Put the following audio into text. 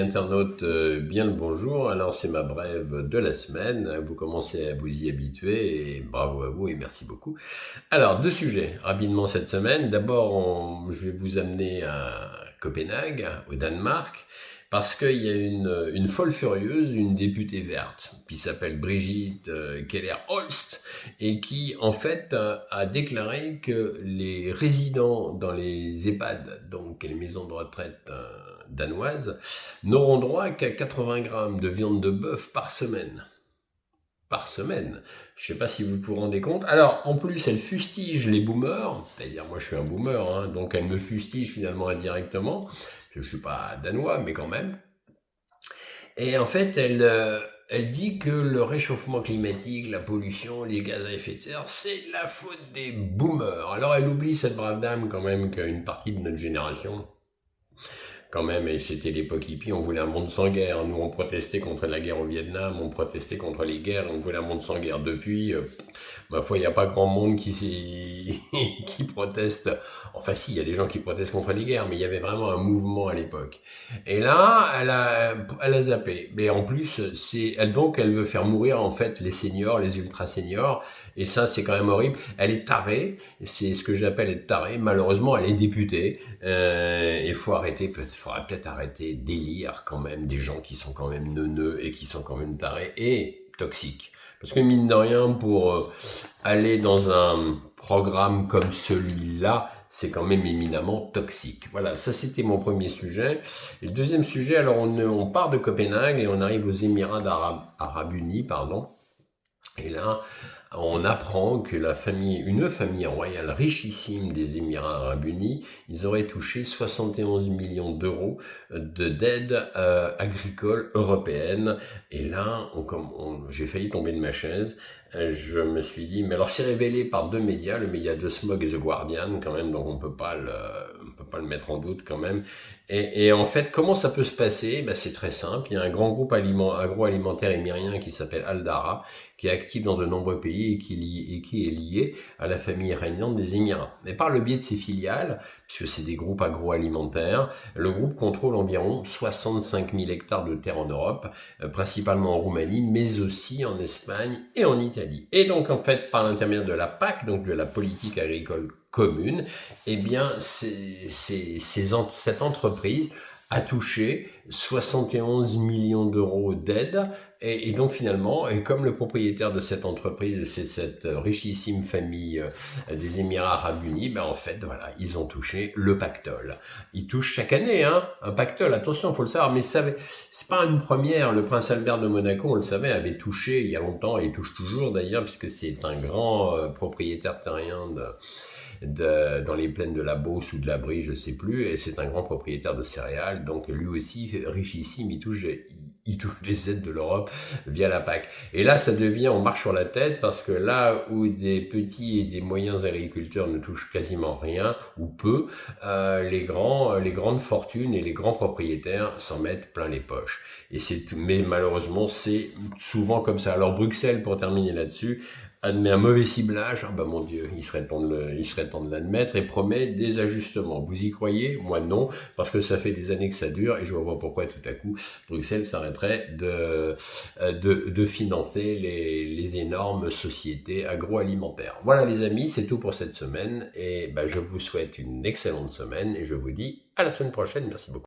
internautes, bien le bonjour. Alors c'est ma brève de la semaine, vous commencez à vous y habituer et bravo à vous et merci beaucoup. Alors 2 sujets rapidement cette semaine. D'abord, je vais vous amener à Copenhague, au Danemark, parce qu'il y a une folle furieuse, une députée verte, qui s'appelle Brigitte Keller-Holst, et qui en fait a déclaré que les résidents dans les EHPAD, donc les maisons de retraite danoises, n'auront droit qu'à 80 grammes de viande de bœuf par semaine. Par semaine. Je sais pas si vous vous rendez compte. Alors, en plus, elle fustige les boomers. C'est-à-dire, moi, je suis un boomer, hein, donc elle me fustige finalement indirectement. Je suis pas danois, mais quand même. Et en fait, elle dit que le réchauffement climatique, la pollution, les gaz à effet de serre, c'est la faute des boomers. Alors, elle oublie, cette brave dame, quand même, qu'une partie de notre génération, quand même, et c'était l'époque hippie, on voulait un monde sans guerre. Nous, on protestait contre la guerre au Vietnam, on protestait contre les guerres, on voulait un monde sans guerre. Depuis, ma foi, il n'y a pas grand monde qui proteste. Enfin, si, il y a des gens qui protestent contre les guerres, mais il y avait vraiment un mouvement à l'époque. Et là, elle a zappé. Mais en plus, elle veut faire mourir, en fait, les seniors, les ultra seniors. Et ça, c'est quand même horrible. Elle est tarée. C'est ce que j'appelle être tarée. Malheureusement, elle est députée. Il faudra peut-être arrêter d'élire quand même des gens qui sont quand même neuneux et qui sont quand même tarés et toxiques. Parce que mine de rien, pour aller dans un programme comme celui-là, c'est quand même éminemment toxique. Voilà, ça c'était mon premier sujet. Et le deuxième sujet, alors on part de Copenhague et on arrive aux Émirats Arabes Unis, pardon. Et là, on apprend que une famille royale richissime des Émirats Arabes Unis, ils auraient touché 71 millions d'euros d'aide agricole européenne. Et là, j'ai failli tomber de ma chaise. Je me suis dit, mais alors c'est révélé par 2 médias, le média de Smog et The Guardian quand même, donc on peut pas le mettre en doute quand même. Et en fait, comment ça peut se passer? Ben, c'est très simple. Il y a un grand groupe agroalimentaire émirien qui s'appelle Aldara, qui est actif dans de nombreux pays et qui est lié à la famille régnante des Émirats. Mais par le biais de ses filiales, puisque c'est des groupes agroalimentaires, le groupe contrôle environ 65 000 hectares de terre en Europe, principalement en Roumanie, mais aussi en Espagne et en Italie. Et donc, en fait, par l'intermédiaire de la PAC, donc de la politique agricole commune, eh bien, cette entreprise a touché 71 millions d'euros d'aide et donc finalement, et comme le propriétaire de cette entreprise, c'est cette richissime famille des Émirats Arabes Unis, ben en fait, voilà, ils ont touché le pactole. Ils touchent chaque année, hein, un pactole, attention, faut le savoir, mais c'est pas une première. Le prince Albert de Monaco, on le savait, avait touché il y a longtemps, et touche toujours d'ailleurs, puisque c'est un grand propriétaire terrien dans les plaines de la Beauce ou de la Brie, je sais plus, et c'est un grand propriétaire de céréales, donc lui aussi, richissime, il touche des aides de l'Europe via la PAC. Et là, ça devient, on marche sur la tête, parce que là où des petits et des moyens agriculteurs ne touchent quasiment rien, ou peu, les grandes fortunes et les grands propriétaires s'en mettent plein les poches. Mais malheureusement, c'est souvent comme ça. Alors Bruxelles, pour terminer là-dessus, admet un mauvais ciblage, ah bah mon Dieu, il serait temps de l'admettre, et promet des ajustements. Vous y croyez? Moi non, parce que ça fait des années que ça dure, et je vois pas pourquoi tout à coup Bruxelles s'arrêterait de financer les énormes sociétés agroalimentaires. Voilà les amis, c'est tout pour cette semaine, et bah, je vous souhaite une excellente semaine, et je vous dis à la semaine prochaine, merci beaucoup.